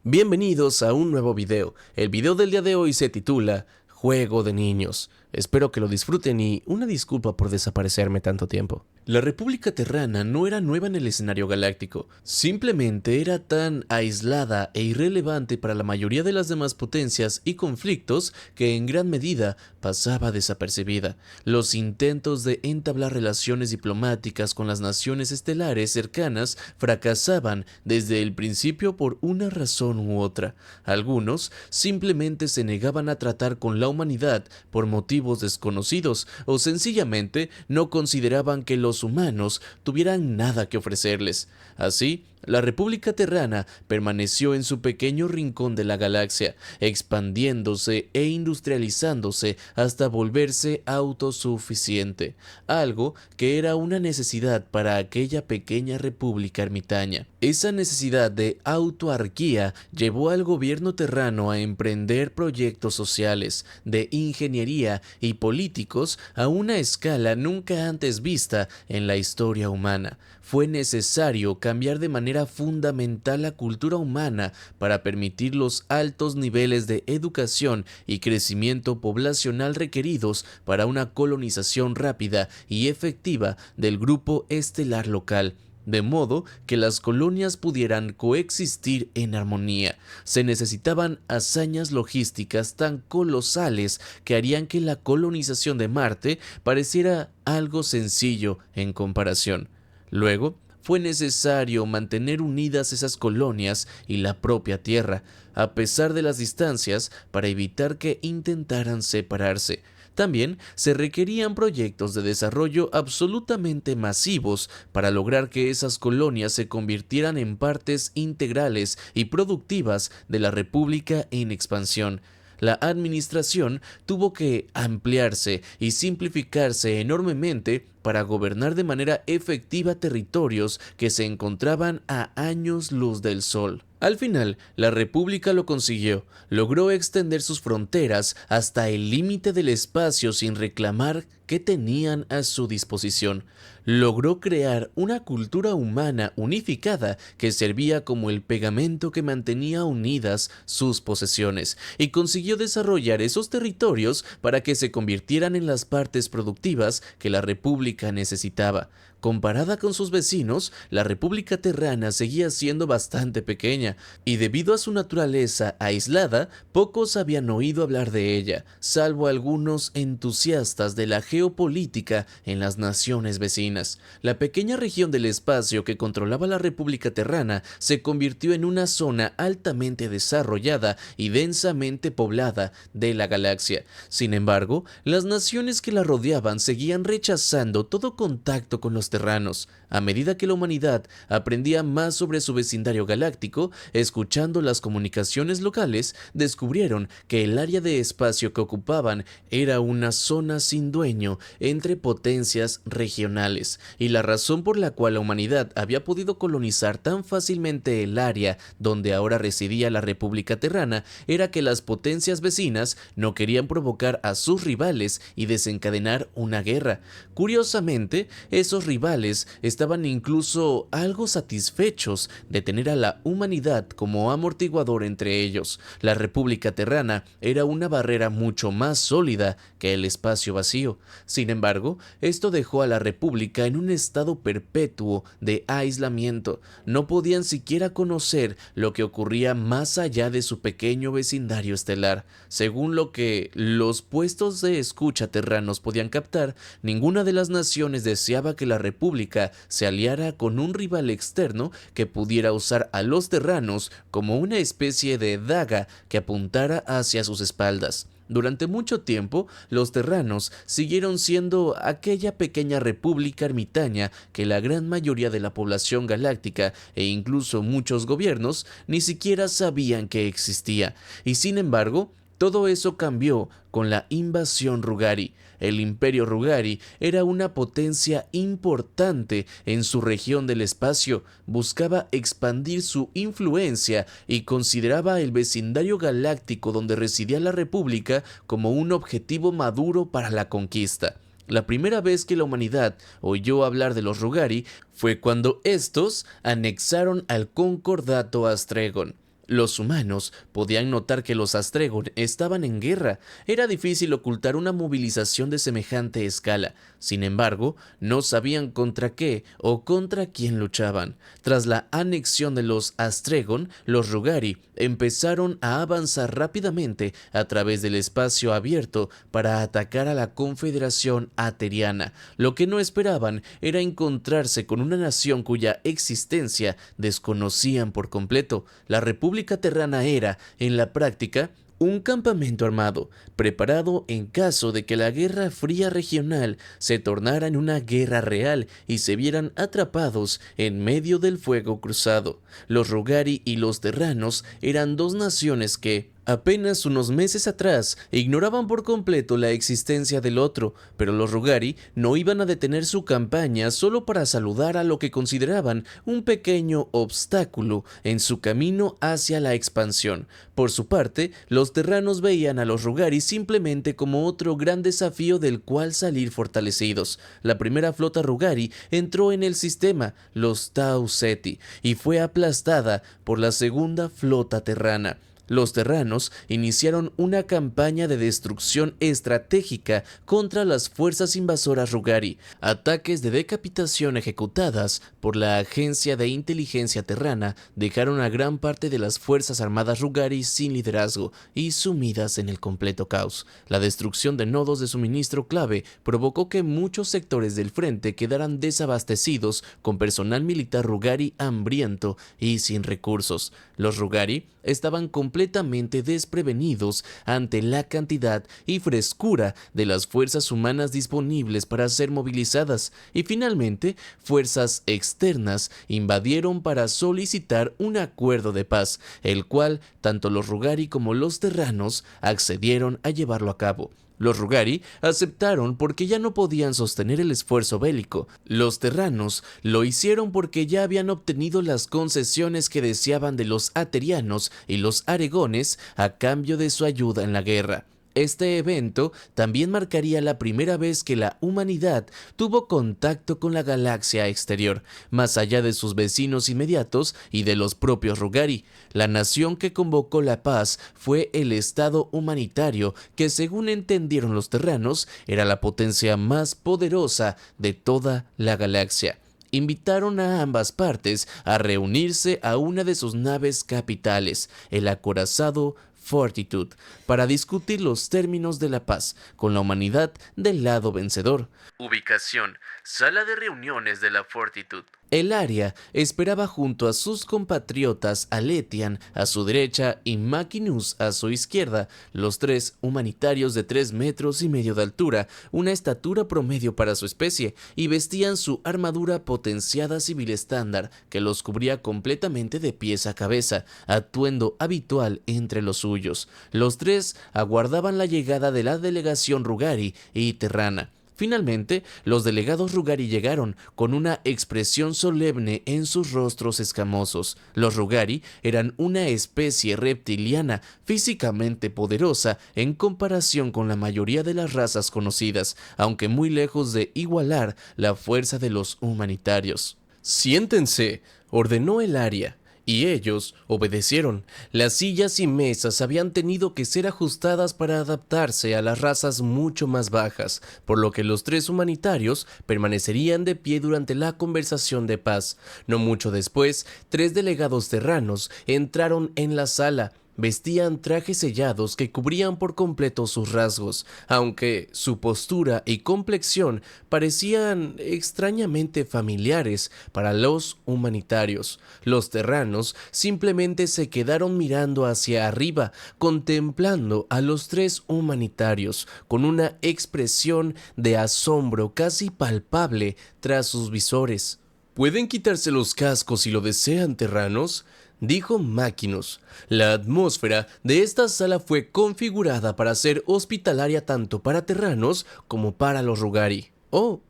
Bienvenidos a un nuevo video. El video del día de hoy se titula Juego de Niños. Espero que lo disfruten y una disculpa por desaparecerme tanto tiempo. La República Terrana no era nueva en el escenario galáctico, simplemente era tan aislada e irrelevante para la mayoría de las demás potencias y conflictos que en gran medida pasaba desapercibida. Los intentos de entablar relaciones diplomáticas con las naciones estelares cercanas fracasaban desde el principio por una razón u otra. Algunos simplemente se negaban a tratar con la humanidad por motivos desconocidos o sencillamente no consideraban que los humanos tuvieran nada que ofrecerles. Así, la República Terrana permaneció en su pequeño rincón de la galaxia, expandiéndose e industrializándose hasta volverse autosuficiente, algo que era una necesidad para aquella pequeña república ermitaña. Esa necesidad de autarquía llevó al gobierno terrano a emprender proyectos sociales, de ingeniería y políticos a una escala nunca antes vista en la historia humana. Fue necesario cambiar de manera fundamental la cultura humana para permitir los altos niveles de educación y crecimiento poblacional requeridos para una colonización rápida y efectiva del grupo estelar local, de modo que las colonias pudieran coexistir en armonía. Se necesitaban hazañas logísticas tan colosales que harían que la colonización de Marte pareciera algo sencillo en comparación. Luego, fue necesario mantener unidas esas colonias y la propia Tierra, a pesar de las distancias, para evitar que intentaran separarse. También se requerían proyectos de desarrollo absolutamente masivos para lograr que esas colonias se convirtieran en partes integrales y productivas de la República en expansión. La administración tuvo que ampliarse y simplificarse enormemente para gobernar de manera efectiva territorios que se encontraban a años luz del sol. Al final, la República lo consiguió. Logró extender sus fronteras hasta el límite del espacio sin reclamar qué tenían a su disposición. Logró crear una cultura humana unificada que servía como el pegamento que mantenía unidas sus posesiones, y consiguió desarrollar esos territorios para que se convirtieran en las partes productivas que la República necesitaba. Comparada con sus vecinos, la República Terrana seguía siendo bastante pequeña, y debido a su naturaleza aislada, pocos habían oído hablar de ella, salvo algunos entusiastas de la geopolítica en las naciones vecinas. La pequeña región del espacio que controlaba la República Terrana se convirtió en una zona altamente desarrollada y densamente poblada de la galaxia. Sin embargo, las naciones que la rodeaban seguían rechazando todo contacto con los terranos. A medida que la humanidad aprendía más sobre su vecindario galáctico, escuchando las comunicaciones locales, descubrieron que el área de espacio que ocupaban era una zona sin dueño entre potencias regionales, y la razón por la cual la humanidad había podido colonizar tan fácilmente el área donde ahora residía la República Terrana era que las potencias vecinas no querían provocar a sus rivales y desencadenar una guerra. Curiosamente, esos rivales estaban incluso algo satisfechos de tener a la humanidad como amortiguador entre ellos. La República Terrana era una barrera mucho más sólida que el espacio vacío. Sin embargo, esto dejó a la República en un estado perpetuo de aislamiento. No podían siquiera conocer lo que ocurría más allá de su pequeño vecindario estelar. Según lo que los puestos de escucha terranos podían captar, ninguna de las naciones deseaba que la República se aliara con un rival externo que pudiera usar a los terranos como una especie de daga que apuntara hacia sus espaldas. Durante mucho tiempo, los terranos siguieron siendo aquella pequeña república ermitaña que la gran mayoría de la población galáctica e incluso muchos gobiernos ni siquiera sabían que existía. Y sin embargo, todo eso cambió con la invasión Rugari. El Imperio Rugari era una potencia importante en su región del espacio, buscaba expandir su influencia y consideraba el vecindario galáctico donde residía la República como un objetivo maduro para la conquista. La primera vez que la humanidad oyó hablar de los Rugari fue cuando estos anexaron al Concordato Astregon, Los humanos podían notar que los Astregon estaban en guerra. Era difícil ocultar una movilización de semejante escala. Sin embargo, no sabían contra qué o contra quién luchaban. Tras la anexión de los Astregon, los Rugari empezaron a avanzar rápidamente a través del espacio abierto para atacar a la Confederación Ateriana. Lo que no esperaban era encontrarse con una nación cuya existencia desconocían por completo. La República Terrana era, en la práctica, un campamento armado, preparado en caso de que la Guerra Fría regional se tornara en una guerra real y se vieran atrapados en medio del fuego cruzado. Los Rugari y los Terranos eran dos naciones que, apenas unos meses atrás, ignoraban por completo la existencia del otro, pero los Rugari no iban a detener su campaña solo para saludar a lo que consideraban un pequeño obstáculo en su camino hacia la expansión. Por su parte, los Terranos veían a los Rugari simplemente como otro gran desafío del cual salir fortalecidos. La primera flota Rugari entró en el sistema, los Tau Ceti, y fue aplastada por la segunda flota terrana. Los terranos iniciaron una campaña de destrucción estratégica contra las fuerzas invasoras Rugari, ataques de decapitación ejecutadas por la Agencia de Inteligencia Terrana dejaron a gran parte de las fuerzas armadas Rugari sin liderazgo y sumidas en el completo caos. La destrucción de nodos de suministro clave provocó que muchos sectores del frente quedaran desabastecidos con personal militar Rugari hambriento y sin recursos. Los Rugari estaban completamente desprevenidos ante la cantidad y frescura de las fuerzas humanas disponibles para ser movilizadas, y finalmente fuerzas externas invadieron para solicitar un acuerdo de paz, el cual tanto los Rugari como los Terranos accedieron a llevarlo a cabo. Los Rugari aceptaron porque ya no podían sostener el esfuerzo bélico. Los Terranos lo hicieron porque ya habían obtenido las concesiones que deseaban de los Aterianos y los Aregones a cambio de su ayuda en la guerra. Este evento también marcaría la primera vez que la humanidad tuvo contacto con la galaxia exterior, más allá de sus vecinos inmediatos y de los propios Rugari. La nación que convocó la paz fue el Estado humanitario, que según entendieron los terranos, era la potencia más poderosa de toda la galaxia. Invitaron a ambas partes a reunirse a una de sus naves capitales, el acorazado Fortitude, para discutir los términos de la paz, con la humanidad del lado vencedor. Ubicación: Sala de reuniones de la Fortitude. El Aria esperaba junto a sus compatriotas Aletian a su derecha y Maquinus a su izquierda, los tres humanitarios de 3,5 metros de altura, una estatura promedio para su especie, y vestían su armadura potenciada civil estándar, que los cubría completamente de pies a cabeza, atuendo habitual entre los suyos. Los tres aguardaban la llegada de la delegación Rugari y Terrana. Finalmente, los delegados Rugari llegaron, con una expresión solemne en sus rostros escamosos. Los Rugari eran una especie reptiliana, físicamente poderosa en comparación con la mayoría de las razas conocidas, aunque muy lejos de igualar la fuerza de los humanitarios. «Siéntense», ordenó el Aria. Y ellos obedecieron. Las sillas y mesas habían tenido que ser ajustadas para adaptarse a las razas mucho más bajas, por lo que los tres humanitarios permanecerían de pie durante la conversación de paz. No mucho después, 3 delegados terranos entraron en la sala. Vestían trajes sellados que cubrían por completo sus rasgos, aunque su postura y complexión parecían extrañamente familiares para los humanitarios. Los terranos simplemente se quedaron mirando hacia arriba, contemplando a los 3 humanitarios, con una expresión de asombro casi palpable tras sus visores. «¿Pueden quitarse los cascos si lo desean, terranos?», dijo Maquinus. La atmósfera de esta sala fue configurada para ser hospitalaria tanto para terranos como para los Rugari. «Oh,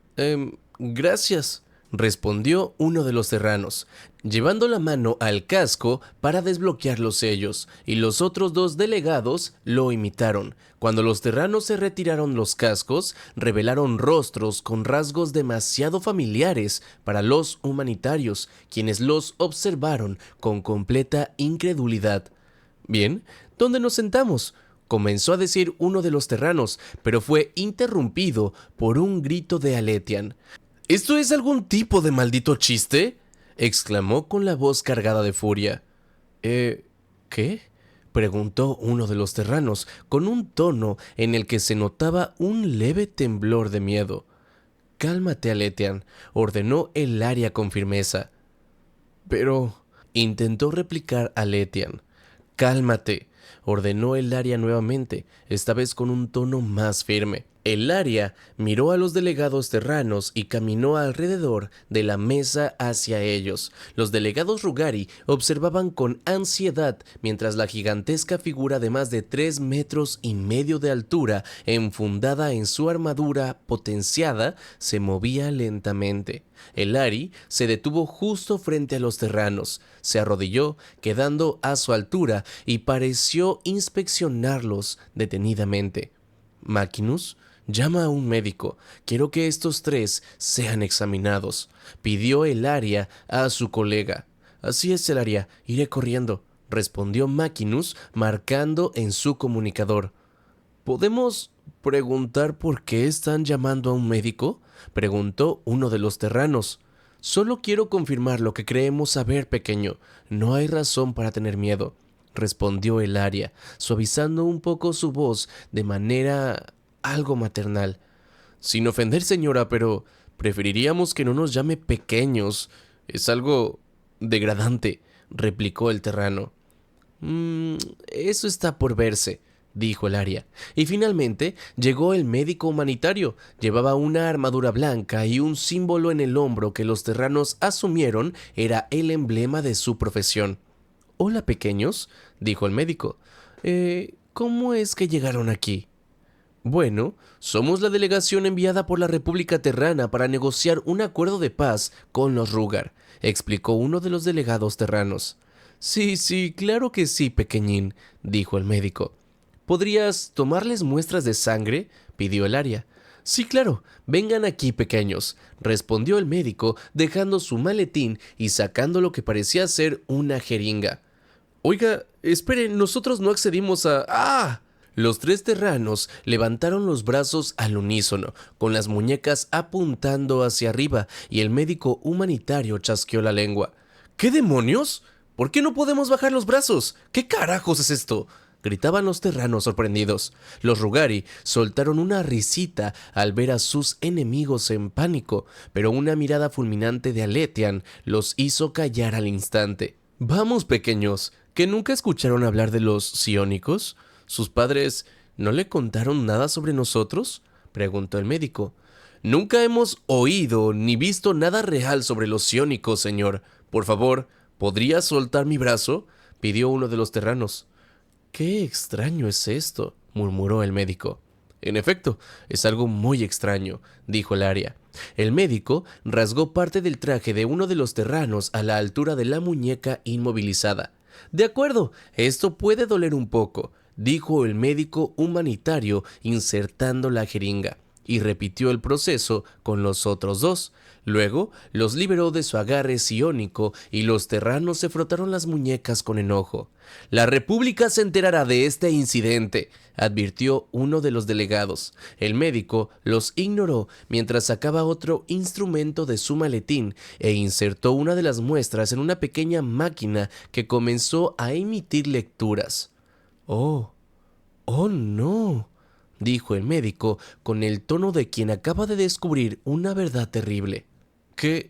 gracias», respondió uno de los terranos, llevando la mano al casco para desbloquear los sellos, y los otros dos delegados lo imitaron. Cuando los terranos se retiraron los cascos, revelaron rostros con rasgos demasiado familiares para los humanitarios, quienes los observaron con completa incredulidad. Bien, ¿dónde nos sentamos?, comenzó a decir uno de los terranos, pero fue interrumpido por un grito de Aletian. ¿Esto es algún tipo de maldito chiste?, exclamó con la voz cargada de furia. ¿Qué?, preguntó uno de los terranos, con un tono en el que se notaba un leve temblor de miedo. «Cálmate, Aletian», ordenó el Aria con firmeza. «Pero», intentó replicar Aletian. «Cálmate», ordenó el Aria nuevamente, esta vez con un tono más firme. El Aria miró a los delegados terranos y caminó alrededor de la mesa hacia ellos. Los delegados Rugari observaban con ansiedad mientras la gigantesca figura de más de 3,5 metros de altura, enfundada en su armadura potenciada, se movía lentamente. El Ari se detuvo justo frente a los terranos, se arrodilló, quedando a su altura, y pareció inspeccionarlos detenidamente. «Maquinus, llama a un médico. Quiero que estos 3 sean examinados», pidió el Aria a su colega. «Así es, el Aria, iré corriendo», respondió Maquinus, marcando en su comunicador. «¿Podemos preguntar por qué están llamando a un médico?», preguntó uno de los terranos. «Solo quiero confirmar lo que creemos saber, pequeño. No hay razón para tener miedo», respondió el Aria, suavizando un poco su voz de manera algo maternal. «Sin ofender, señora, pero preferiríamos que no nos llame pequeños. Es algo degradante», replicó el terrano. Eso está por verse», dijo el Aria. Y finalmente llegó el médico humanitario. Llevaba una armadura blanca y un símbolo en el hombro que los terranos asumieron era el emblema de su profesión. «Hola, pequeños», dijo el médico. ¿Cómo es que llegaron aquí?» «Bueno, somos la delegación enviada por la República Terrana para negociar un acuerdo de paz con los Rugar», explicó uno de los delegados terranos. Sí, claro que sí, pequeñín», dijo el médico. «¿Podrías tomarles muestras de sangre?», pidió el Aria. «Sí, claro, vengan aquí, pequeños», respondió el médico, dejando su maletín y sacando lo que parecía ser una jeringa. «Oiga, esperen, nosotros no accedimos a...» ¡Ah! Los 3 terranos levantaron los brazos al unísono, con las muñecas apuntando hacia arriba, y el médico humanitario chasqueó la lengua. «¿Qué demonios? ¿Por qué no podemos bajar los brazos? ¿Qué carajos es esto?», gritaban los terranos sorprendidos. Los Rugari soltaron una risita al ver a sus enemigos en pánico, pero una mirada fulminante de Aletian los hizo callar al instante. «Vamos, pequeños, ¿que nunca escucharon hablar de los psiónicos? ¿Sus padres no le contaron nada sobre nosotros?», preguntó el médico. «Nunca hemos oído ni visto nada real sobre los psiónicos, señor. Por favor, ¿podría soltar mi brazo?», pidió uno de los terranos. «Qué extraño es esto», murmuró el médico. «En efecto, es algo muy extraño», dijo el Aria. El médico rasgó parte del traje de uno de los terranos a la altura de la muñeca inmovilizada. «De acuerdo, esto puede doler un poco», dijo el médico humanitario insertando la jeringa, y repitió el proceso con los otros 2. Luego los liberó de su agarre psiónico y los terranos se frotaron las muñecas con enojo. «La República se enterará de este incidente», advirtió uno de los delegados. El médico los ignoró mientras sacaba otro instrumento de su maletín e insertó una de las muestras en una pequeña máquina que comenzó a emitir lecturas. «Oh no», dijo el médico con el tono de quien acaba de descubrir una verdad terrible. ¿Qué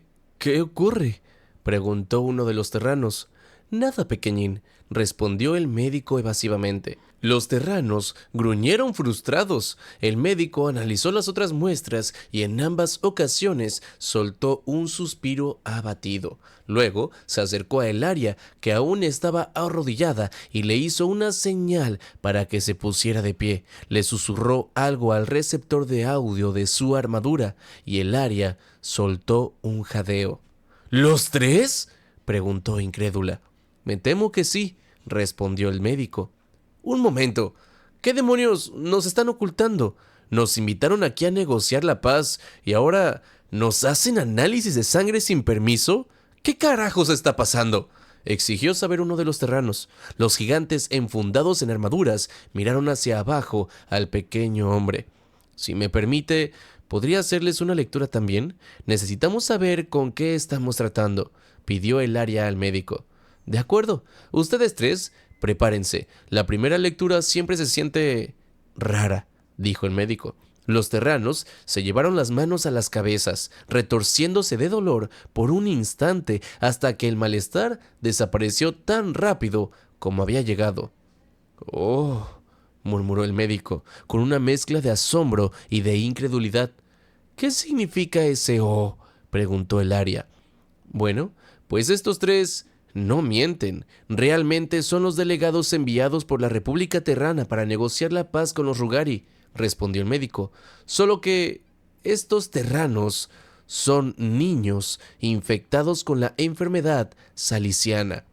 ocurre?», preguntó uno de los terranos. Nada, pequeñín, respondió el médico evasivamente. Los terranos gruñeron frustrados. El médico analizó las otras muestras y en ambas ocasiones soltó un suspiro abatido. Luego se acercó a Elaria, que aún estaba arrodillada, y le hizo una señal para que se pusiera de pie. Le susurró algo al receptor de audio de su armadura y Elaria soltó un jadeo. ¿Los tres?, preguntó incrédula. Me temo que sí, respondió el médico. Un momento. ¿Qué demonios nos están ocultando? Nos invitaron aquí a negociar la paz y ahora ¿nos hacen análisis de sangre sin permiso? ¿Qué carajos está pasando?, exigió saber uno de los terranos. Los gigantes, enfundados en armaduras, miraron hacia abajo al pequeño hombre. Si me permite, ¿podría hacerles una lectura también? Necesitamos saber con qué estamos tratando, pidió Elaria al médico. De acuerdo, ustedes tres, prepárense. La primera lectura siempre se siente rara, dijo el médico. Los terranos se llevaron las manos a las cabezas, retorciéndose de dolor por un instante hasta que el malestar desapareció tan rápido como había llegado. Oh, murmuró el médico, con una mezcla de asombro y de incredulidad. ¿Qué significa ese oh?, preguntó Elaria. Bueno, pues estos tres no mienten. Realmente son los delegados enviados por la República Terrana para negociar la paz con los Rugari, respondió el médico. Solo que estos terranos son niños infectados con la enfermedad saliciana.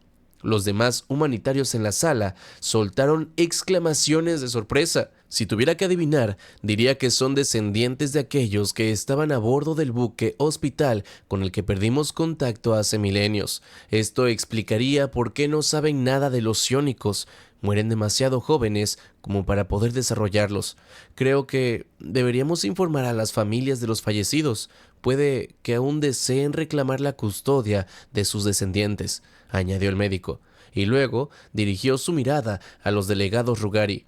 Los demás humanitarios en la sala soltaron exclamaciones de sorpresa. Si tuviera que adivinar, diría que son descendientes de aquellos que estaban a bordo del buque hospital con el que perdimos contacto hace milenios. Esto explicaría por qué no saben nada de los psiónicos. Mueren demasiado jóvenes como para poder desarrollarlos. Creo que deberíamos informar a las familias de los fallecidos. Puede que aún deseen reclamar la custodia de sus descendientes, añadió el médico, y luego dirigió su mirada a los delegados Rugari.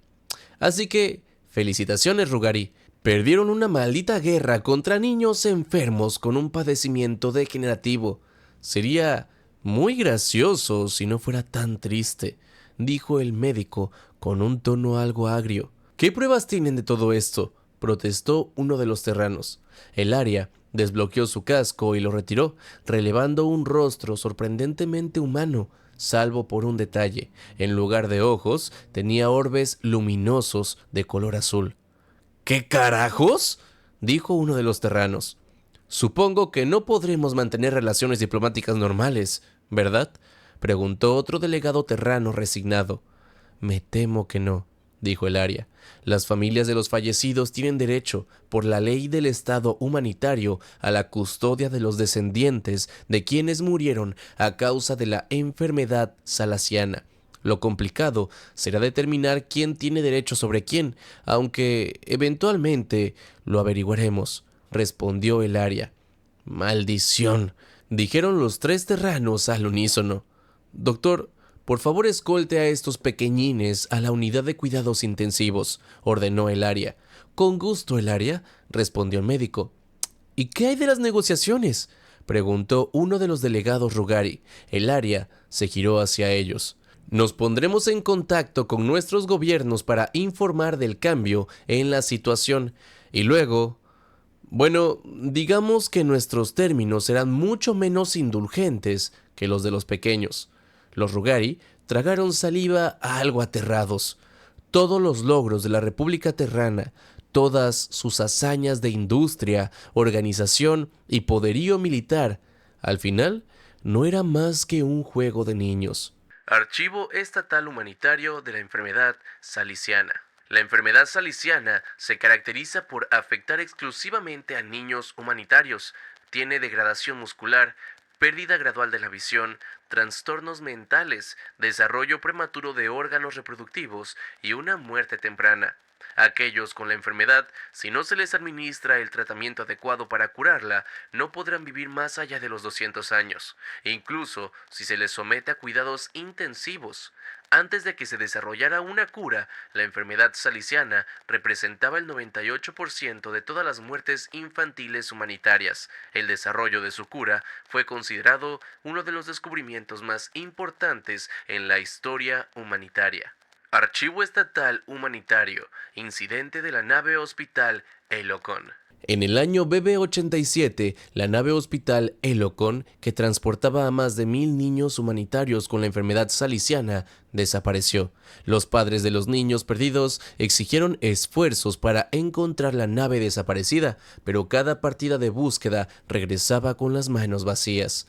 Así que, felicitaciones, Rugari. Perdieron una maldita guerra contra niños enfermos con un padecimiento degenerativo. Sería muy gracioso si no fuera tan triste, dijo el médico con un tono algo agrio. ¿Qué pruebas tienen de todo esto?, protestó uno de los terranos. Elaria desbloqueó su casco y lo retiró, relevando un rostro sorprendentemente humano, salvo por un detalle. En lugar de ojos, tenía orbes luminosos de color azul. ¿Qué carajos?, dijo uno de los terranos. Supongo que no podremos mantener relaciones diplomáticas normales, ¿verdad?, preguntó otro delegado terrano resignado. Me temo que no, dijo Elaria. Las familias de los fallecidos tienen derecho, por la ley del Estado humanitario, a la custodia de los descendientes de quienes murieron a causa de la enfermedad salaciana. Lo complicado será determinar quién tiene derecho sobre quién, aunque eventualmente lo averiguaremos, respondió Elaria. Maldición, dijeron los tres terranos al unísono. Doctor, por favor escolte a estos pequeñines a la unidad de cuidados intensivos, ordenó Elaria. Con gusto, Elaria, respondió el médico. ¿Y qué hay de las negociaciones?, preguntó uno de los delegados Rugari. Elaria se giró hacia ellos. Nos pondremos en contacto con nuestros gobiernos para informar del cambio en la situación y luego... Bueno, digamos que nuestros términos serán mucho menos indulgentes que los de los pequeños. Los Rugari tragaron saliva algo aterrados. Todos los logros de la República Terrana, todas sus hazañas de industria, organización y poderío militar, al final no era más que un juego de niños. Archivo Estatal Humanitario de la Enfermedad Saliciana. La enfermedad saliciana se caracteriza por afectar exclusivamente a niños humanitarios. Tiene degradación muscular, pérdida gradual de la visión, trastornos mentales, desarrollo prematuro de órganos reproductivos y una muerte temprana. Aquellos con la enfermedad, si no se les administra el tratamiento adecuado para curarla, no podrán vivir más allá de los 200 años, incluso si se les somete a cuidados intensivos. Antes de que se desarrollara una cura, la enfermedad saliciana representaba el 98% de todas las muertes infantiles humanitarias. El desarrollo de su cura fue considerado uno de los descubrimientos acontecimientos más importantes en la historia humanitaria. Archivo Estatal Humanitario, incidente de la nave hospital Elocon. En el año BB-87, la nave hospital Elocon, que transportaba a más de 1000 niños humanitarios con la enfermedad salesiana, desapareció. Los padres de los niños perdidos exigieron esfuerzos para encontrar la nave desaparecida, pero cada partida de búsqueda regresaba con las manos vacías.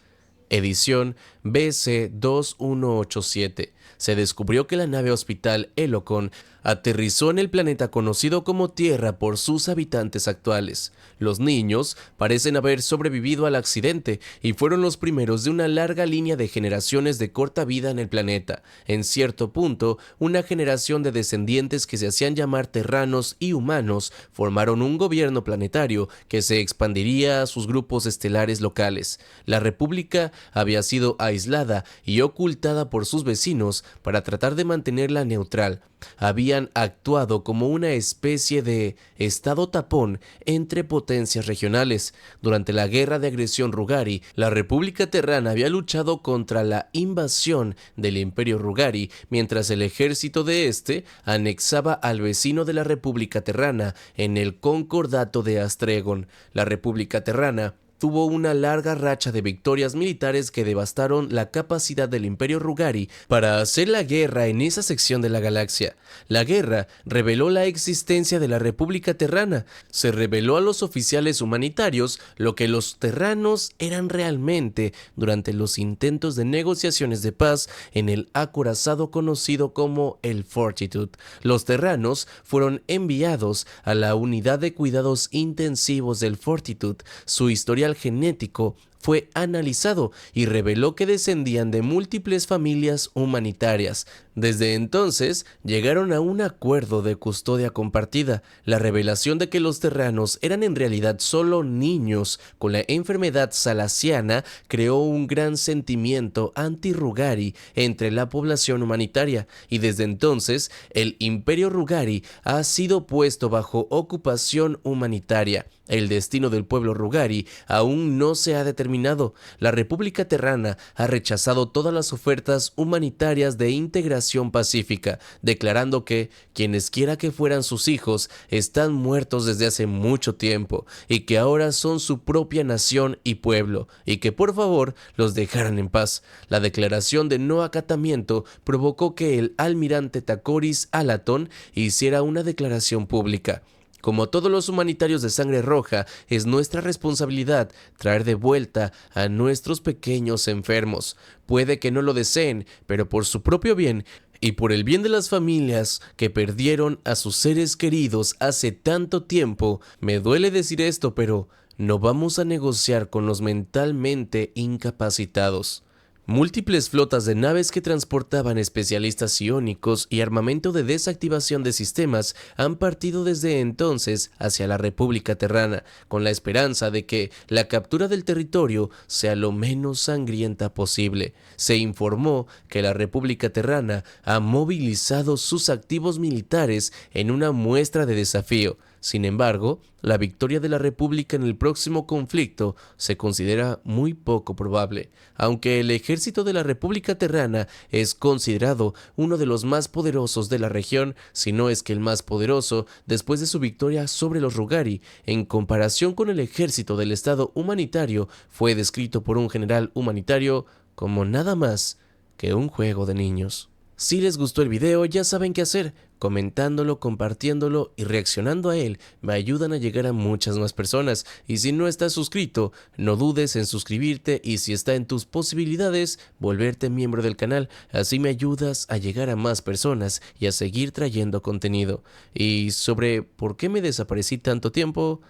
Edición BC-2187. Se descubrió que la nave hospital Elocon aterrizó en el planeta conocido como Tierra por sus habitantes actuales. Los niños parecen haber sobrevivido al accidente y fueron los primeros de una larga línea de generaciones de corta vida en el planeta. En cierto punto, una generación de descendientes que se hacían llamar terranos y humanos formaron un gobierno planetario que se expandiría a sus grupos estelares locales. La República había sido aislada y ocultada por sus vecinos para tratar de mantenerla neutral. Habían actuado como una especie de estado tapón entre potencias regionales. Durante la guerra de agresión Rugari, la República Terrana había luchado contra la invasión del Imperio Rugari, mientras el ejército de este anexaba al vecino de la República Terrana en el Concordato de Astregon. La República Terrana tuvo una larga racha de victorias militares que devastaron la capacidad del Imperio Rugari para hacer la guerra en esa sección de la galaxia. La guerra reveló la existencia de la República Terrana. Se reveló a los oficiales humanitarios lo que los terranos eran realmente durante los intentos de negociaciones de paz en el acorazado conocido como el Fortitude. Los terranos fueron enviados a la unidad de cuidados intensivos del Fortitude. Su historial genético fue analizado y reveló que descendían de múltiples familias humanitarias. Desde entonces llegaron a un acuerdo de custodia compartida. La revelación de que los terranos eran en realidad solo niños con la enfermedad salesiana creó un gran sentimiento anti-Rugari entre la población humanitaria, y desde entonces el Imperio Rugari ha sido puesto bajo ocupación humanitaria. El destino del pueblo Rugari aún no se ha determinado. La República Terrana ha rechazado todas las ofertas humanitarias de integración pacífica, declarando que quienes quiera que fueran sus hijos están muertos desde hace mucho tiempo y que ahora son su propia nación y pueblo, y que por favor los dejaran en paz. La declaración de no acatamiento provocó que el almirante Tacoris Alaton hiciera una declaración pública. Como todos los humanitarios de sangre roja, es nuestra responsabilidad traer de vuelta a nuestros pequeños enfermos. Puede que no lo deseen, pero por su propio bien y por el bien de las familias que perdieron a sus seres queridos hace tanto tiempo, me duele decir esto, pero no vamos a negociar con los mentalmente incapacitados. Múltiples flotas de naves que transportaban especialistas psiónicos y armamento de desactivación de sistemas han partido desde entonces hacia la República Terrana, con la esperanza de que la captura del territorio sea lo menos sangrienta posible. Se informó que la República Terrana ha movilizado sus activos militares en una muestra de desafío. Sin embargo, la victoria de la República en el próximo conflicto se considera muy poco probable. Aunque el ejército de la República Terrana es considerado uno de los más poderosos de la región, si no es que el más poderoso, después de su victoria sobre los Rugari, en comparación con el ejército del Estado humanitario, fue descrito por un general humanitario como nada más que un juego de niños. Si les gustó el video, ya saben qué hacer. Comentándolo, compartiéndolo y reaccionando a él me ayudan a llegar a muchas más personas. Y si no estás suscrito, no dudes en suscribirte, y si está en tus posibilidades, volverte miembro del canal. Así me ayudas a llegar a más personas y a seguir trayendo contenido. Y sobre por qué me desaparecí tanto tiempo,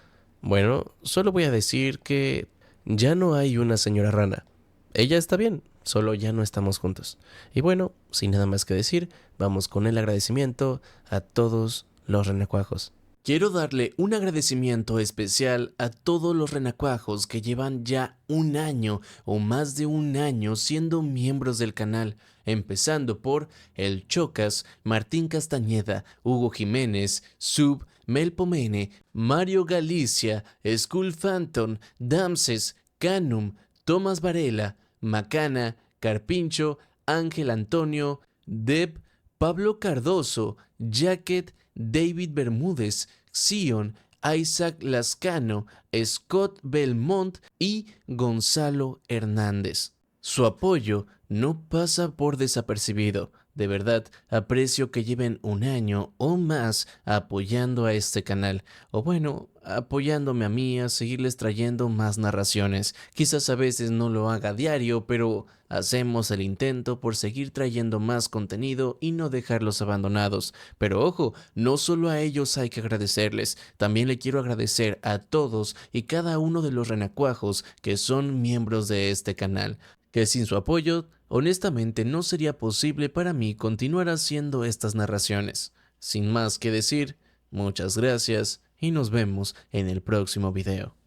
bueno, solo voy a decir que ya no hay una señora rana. Ella está bien, solo ya no estamos juntos. Y bueno, sin nada más que decir, vamos con el agradecimiento a todos los renacuajos. Quiero darle un agradecimiento especial a todos los renacuajos que llevan ya un año o más de un año siendo miembros del canal, empezando por El Chocas, Martín Castañeda, Hugo Jiménez, Sub, Mel Pomene, Mario Galicia, Skull Phantom, Damses, Canum, Tomás Varela, Macana, Carpincho, Ángel Antonio, Deb, Pablo Cardoso, Jacket, David Bermúdez, Sion, Isaac Lascano, Scott Belmont y Gonzalo Hernández. Su apoyo no pasa por desapercibido. De verdad, aprecio que lleven un año o más apoyando a este canal, o bueno, apoyándome a mí a seguirles trayendo más narraciones. Quizás a veces no lo haga diario, pero hacemos el intento por seguir trayendo más contenido y no dejarlos abandonados. Pero ojo, no solo a ellos hay que agradecerles, también le quiero agradecer a todos y cada uno de los renacuajos que son miembros de este canal, que sin su apoyo, honestamente no sería posible para mí continuar haciendo estas narraciones. Sin más que decir, muchas gracias y nos vemos en el próximo video.